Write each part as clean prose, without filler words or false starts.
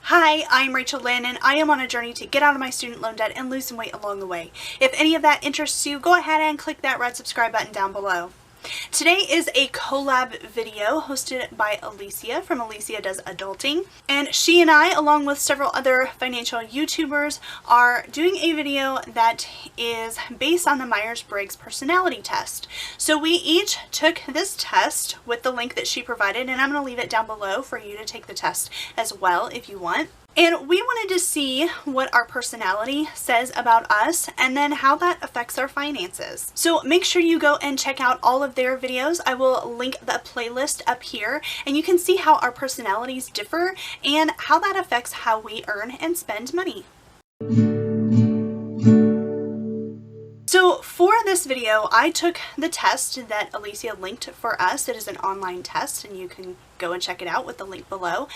Hi, I'm Rachel Lynn, and I am on a journey to get out of my student loan debt and lose some weight along the way. If any of that interests you, go ahead and click that red subscribe button down below. Today is a collab video hosted by Alicia from Alicia Does Adulting, and she and I, along with several other financial YouTubers, are doing a video that is based on the Myers-Briggs personality test. So we each took this test with the link that she provided, and I'm going to leave it down below for you to take the test as well if you want. And we wanted to see what our personality says about us and then how that affects our finances. So make sure you go and check out all of their videos. I will link the playlist up here, and you can see how our personalities differ and how that affects how we earn and spend money. So for this video, I took the test that Alicia linked for us. It is an online test, and you can go and check it out with the link below.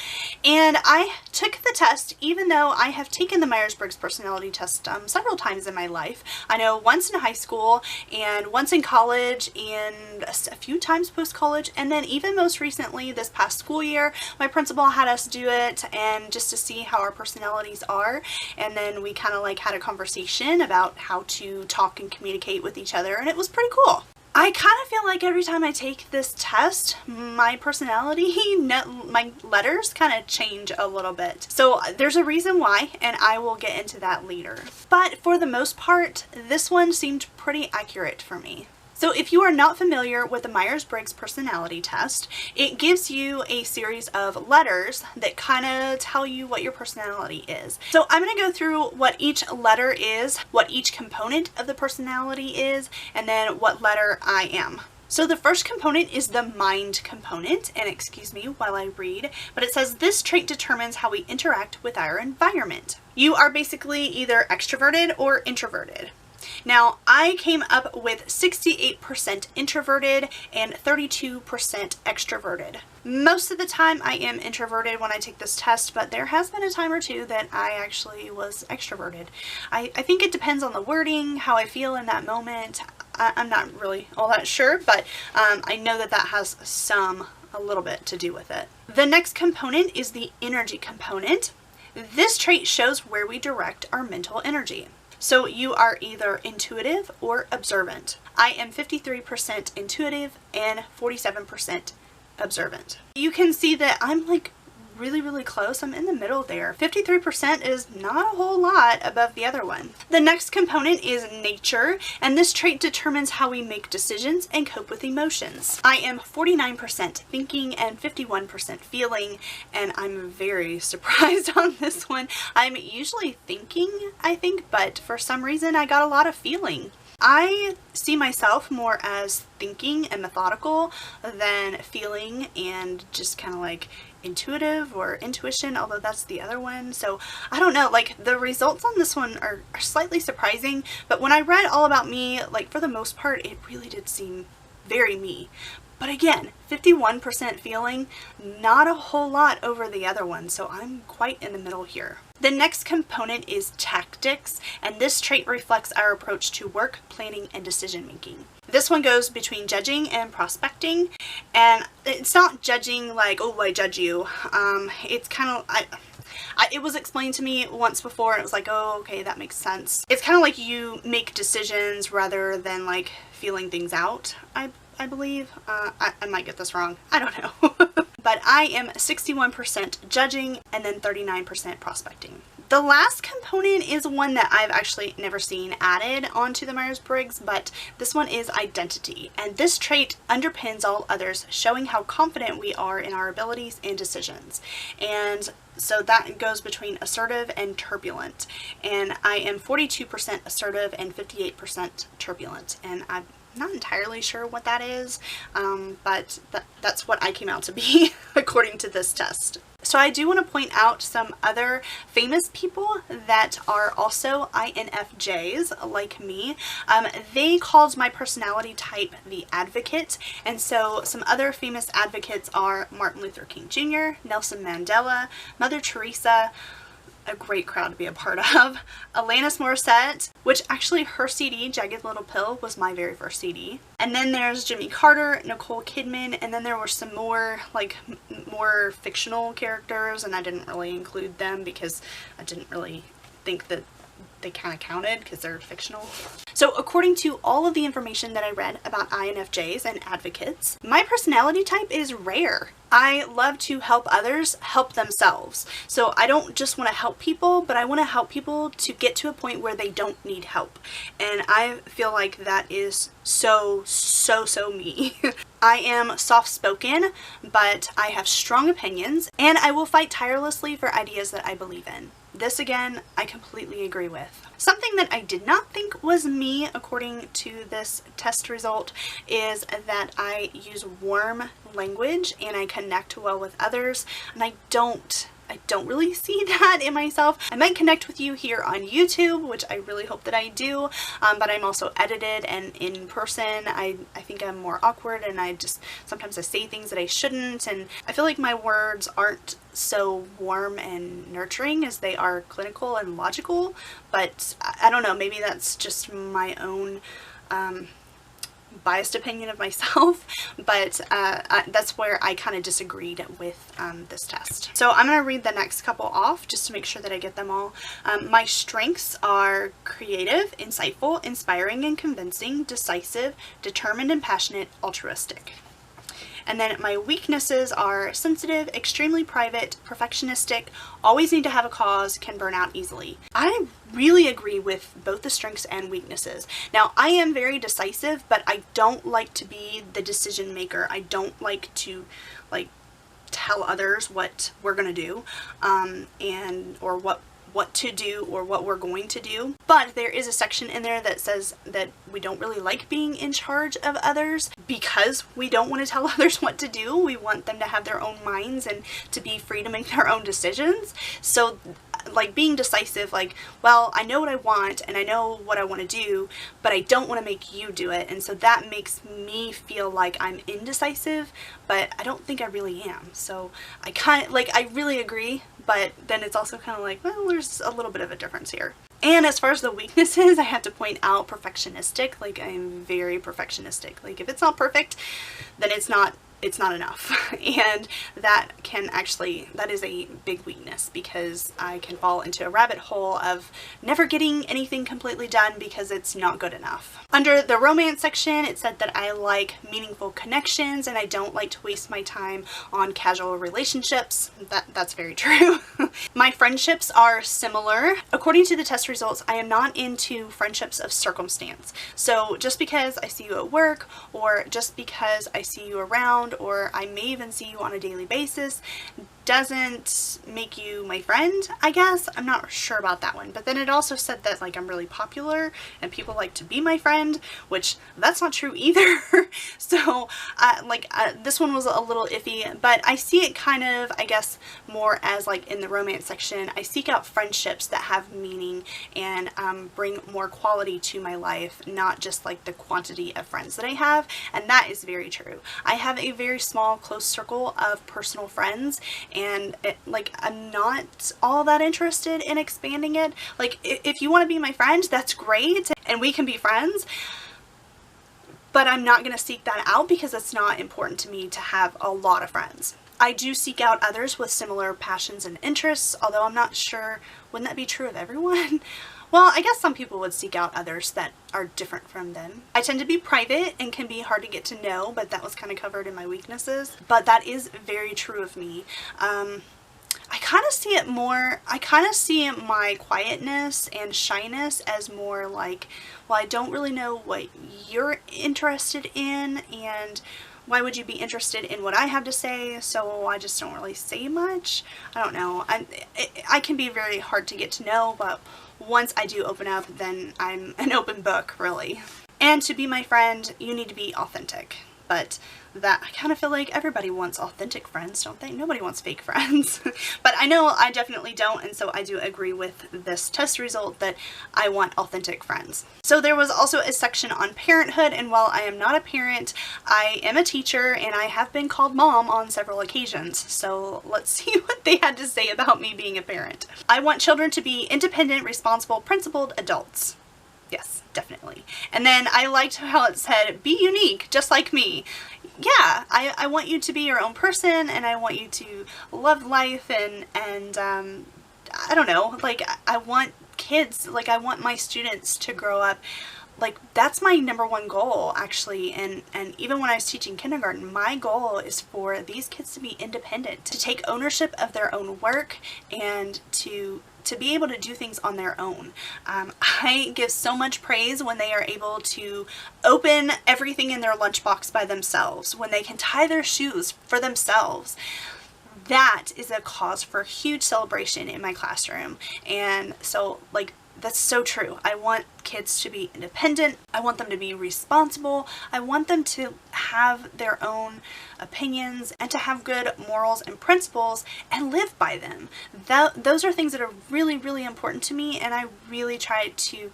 And I took the test even though I have taken the Myers-Briggs personality test several times in my life. I know once in high school and once in college and a few times post-college, and then even most recently this past school year, my principal had us do it and just to see how our personalities are. And then we kind of like had a conversation about how to talk and communicate with each other, and it was pretty cool. I kind of feel like every time I take this test, my personality, my letters kind of change a little bit. So there's a reason why, and I will get into that later. But for the most part, this one seemed pretty accurate for me. So if you are not familiar with the Myers-Briggs personality test, it gives you a series of letters that kind of tell you what your personality is. So I'm going to go through what each letter is, what each component of the personality is, and then what letter I am. So the first component is the mind component, and excuse me while I read, but it says this trait determines how we interact with our environment. You are basically either extroverted or introverted. Now, I came up with 68% introverted and 32% extroverted. Most of the time I am introverted when I take this test, but there has been a time or two that I actually was extroverted. I think it depends on the wording, how I feel in that moment. I'm not really all that sure, but I know that that has a little bit to do with it. The next component is the energy component. This trait shows where we direct our mental energy. So you are either intuitive or observant. I am 53% intuitive and 47% observant. You can see that I'm like really close. I'm in the middle there. 53% is not a whole lot above the other one. The next component is nature, and this trait determines how we make decisions and cope with emotions. I am 49% thinking and 51% feeling, and I'm very surprised on this one. I'm usually thinking, I think, but for some reason I got a lot of feeling. I see myself more as thinking and methodical than feeling and just kind of like intuitive or intuition, although that's the other one. So I don't know, like the results on this one are slightly surprising, but when I read all about me, like for the most part, it really did seem very me. But again, 51% feeling, not a whole lot over the other one, so I'm quite in the middle here. The next component is tactics, and this trait reflects our approach to work, planning, and decision making. This one goes between judging and prospecting, and it's not judging like, oh, I judge you. It's kind of, it was explained to me once before, and it was like, oh, okay, that makes sense. It's kind of like you make decisions rather than like feeling things out, I believe. I might get this wrong. I don't know. But I am 61% judging and then 39% prospecting. The last component is one that I've actually never seen added onto the Myers-Briggs, but this one is identity. And this trait underpins all others, showing how confident we are in our abilities and decisions. And so that goes between assertive and turbulent. And I am 42% assertive and 58% turbulent. And I'm not entirely sure what that is, but that's what I came out to be according to this test. So I do want to point out some other famous people that are also INFJs like me. They called my personality type the advocate, and so some other famous advocates are Martin Luther King Jr., Nelson Mandela, Mother Teresa, a great crowd to be a part of. Alanis Morissette, which actually her CD, Jagged Little Pill, was my very first CD. And then there's Jimmy Carter, Nicole Kidman, and then there were some more, like, more fictional characters, and I didn't really include them because I didn't really think that they kind of counted because they're fictional. So according to all of the information that I read about INFJs and advocates, my personality type is rare. I love to help others help themselves. So I don't just want to help people, but I want to help people to get to a point where they don't need help. And I feel like that is so me. I am soft-spoken, but I have strong opinions, and I will fight tirelessly for ideas that I believe in. This again, I completely agree with. Something that I did not think was me, according to this test result, is that I use warm language and I connect well with others, and I don't really see that in myself. I might connect with you here on YouTube, which I really hope that I do, but I'm also edited, and in person I think I'm more awkward, and sometimes I say things that I shouldn't, and I feel like my words aren't so warm and nurturing as they are clinical and logical, but I don't know, maybe that's just my own biased opinion of myself, but that's where I kind of disagreed with this test. So I'm going to read the next couple off just to make sure that I get them all. My strengths are creative, insightful, inspiring and convincing, decisive, determined and passionate, altruistic. And then my weaknesses are sensitive, extremely private, perfectionistic, always need to have a cause, can burn out easily. I really agree with both the strengths and weaknesses. Now, I am very decisive, but I don't like to be the decision maker. I don't like to tell others what we're gonna do, or what to do or what we're going to do. But there is a section in there that says that we don't really like being in charge of others because we don't want to tell others what to do. We want them to have their own minds and to be free to make their own decisions. So like being decisive, like, well, I know what I want and I know what I want to do, but I don't want to make you do it. And so that makes me feel like I'm indecisive, but I don't think I really am. So I really agree, but then it's also kind of like, well, there's a little bit of a difference here. And as far as the weaknesses, I have to point out perfectionistic. Like, I'm very perfectionistic. Like, if it's not perfect, then it's not enough. And that is a big weakness because I can fall into a rabbit hole of never getting anything completely done because it's not good enough. Under the romance section, it said that I like meaningful connections and I don't like to waste my time on casual relationships. That's very true. My friendships are similar. According to the test results, I am not into friendships of circumstance. So just because I see you at work, or just because I see you around, or I may even see you on a daily basis, doesn't make you my friend, I guess. I'm not sure about that one. But then it also said that like I'm really popular and people like to be my friend, which that's not true either. So this one was a little iffy, but I see it kind of, I guess, more as like in the romance section, I seek out friendships that have meaning and bring more quality to my life, not just like the quantity of friends that I have. And that is very true. I have a very small, close circle of personal friends, and I'm not all that interested in expanding it. Like, if you want to be my friend, that's great and we can be friends, but I'm not going to seek that out because it's not important to me to have a lot of friends. I do seek out others with similar passions and interests, although I'm not sure, wouldn't that be true of everyone? Well, I guess some people would seek out others that are different from them. I tend to be private and can be hard to get to know, but that was kind of covered in my weaknesses. But that is very true of me. I kind of see my quietness and shyness as more like, well, I don't really know what you're interested in, and why would you be interested in what I have to say? So I just don't really say much. I don't know. I can be very hard to get to know, but once I do open up, then I'm an open book, really. And to be my friend, you need to be authentic. but that I kind of feel like everybody wants authentic friends, don't they? Nobody wants fake friends. But I know I definitely don't, and so I do agree with this test result that I want authentic friends. So there was also a section on parenthood, and while I am not a parent, I am a teacher and I have been called mom on several occasions. So let's see what they had to say about me being a parent. I want children to be independent, responsible, principled adults. Yes, definitely. And then I liked how it said, be unique, just like me. Yeah, I want you to be your own person, and I want you to love life, and I don't know, like, I want kids, like, I want my students to grow up, like, that's my #1 goal, actually, and even when I was teaching kindergarten, my goal is for these kids to be independent, to take ownership of their own work, and to be able to do things on their own. I give so much praise when they are able to open everything in their lunchbox by themselves, when they can tie their shoes for themselves. That is a cause for huge celebration in my classroom. And so, like, that's so true. I want kids to be independent. I want them to be responsible. I want them to have their own opinions and to have good morals and principles and live by them. Those are things that are really, really important to me, and I really try to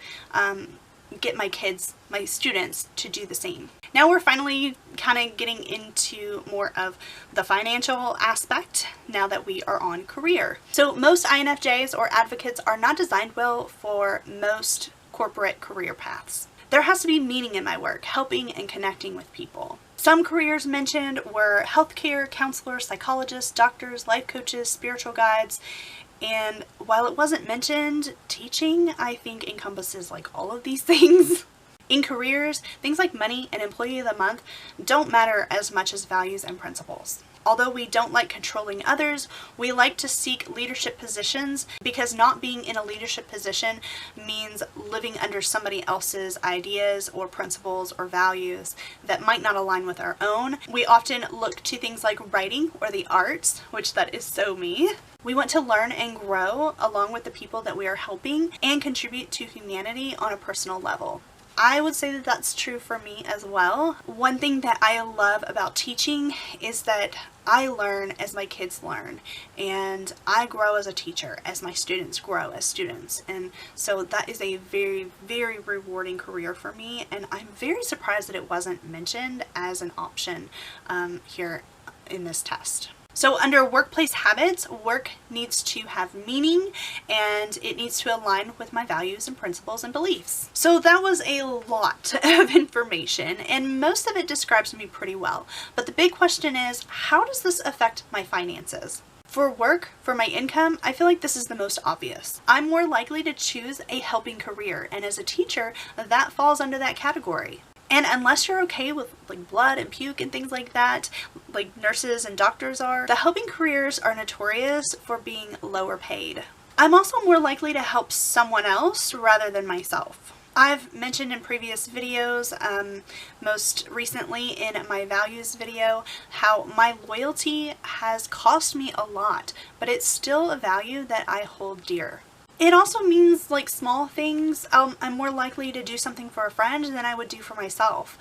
get my kids, my students, to do the same. Now we're finally kind of getting into more of the financial aspect now that we are on career. So most INFJs or advocates are not designed well for most corporate career paths. There has to be meaning in my work, helping and connecting with people. Some careers mentioned were healthcare, counselors, psychologists, doctors, life coaches, spiritual guides, and while it wasn't mentioned, teaching, I think, encompasses like all of these things. In careers, things like money and employee of the month don't matter as much as values and principles. Although we don't like controlling others, we like to seek leadership positions because not being in a leadership position means living under somebody else's ideas or principles or values that might not align with our own. We often look to things like writing or the arts, which that is so me. We want to learn and grow along with the people that we are helping and contribute to humanity on a personal level. I would say that that's true for me as well. One thing that I love about teaching is that I learn as my kids learn, and I grow as a teacher as my students grow as students. And so that is a very, very rewarding career for me, and I'm very surprised that it wasn't mentioned as an option here in this test. So under workplace habits, work needs to have meaning and it needs to align with my values and principles and beliefs. So that was a lot of information, and most of it describes me pretty well. But the big question is, how does this affect my finances? For work, for my income, I feel like this is the most obvious. I'm more likely to choose a helping career, and as a teacher, that falls under that category. And unless you're okay with like blood and puke and things like that, like nurses and doctors are, the helping careers are notorious for being lower paid. I'm also more likely to help someone else rather than myself. I've mentioned in previous videos, most recently in my values video, how my loyalty has cost me a lot, but it's still a value that I hold dear. It also means like small things. I'm more likely to do something for a friend than I would do for myself.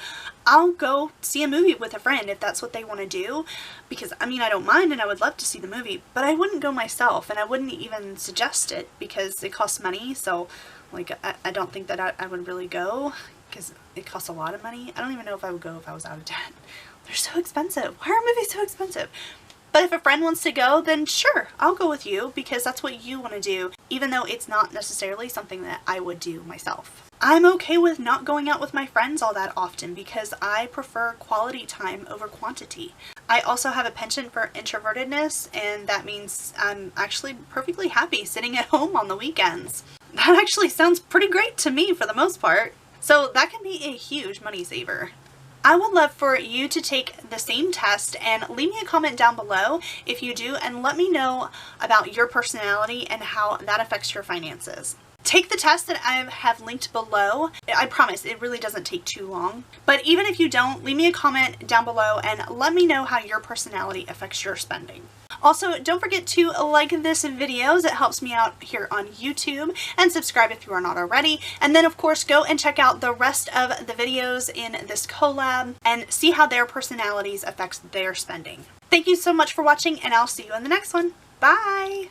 I'll go see a movie with a friend if that's what they want to do, because I mean, I don't mind and I would love to see the movie, but I wouldn't go myself, and I wouldn't even suggest it because it costs money. So like I don't think that I would really go because it costs a lot of money. I don't even know if I would go if I was out of debt. They're so expensive. Why are movies so expensive? But if a friend wants to go, then sure, I'll go with you because that's what you want to do, even though it's not necessarily something that I would do myself. I'm okay with not going out with my friends all that often because I prefer quality time over quantity. I also have a penchant for introvertedness, and that means I'm actually perfectly happy sitting at home on the weekends. That actually sounds pretty great to me for the most part. So that can be a huge money saver. I would love for you to take the same test and leave me a comment down below if you do, and let me know about your personality and how that affects your finances. Take the test that I have linked below. I promise it really doesn't take too long. But even if you don't, leave me a comment down below and let me know how your personality affects your spending. Also, don't forget to like this video, as it helps me out here on YouTube, and subscribe if you are not already. And then of course go and check out the rest of the videos in this collab and see how their personalities affects their spending. Thank you so much for watching, and I'll see you in the next one. Bye!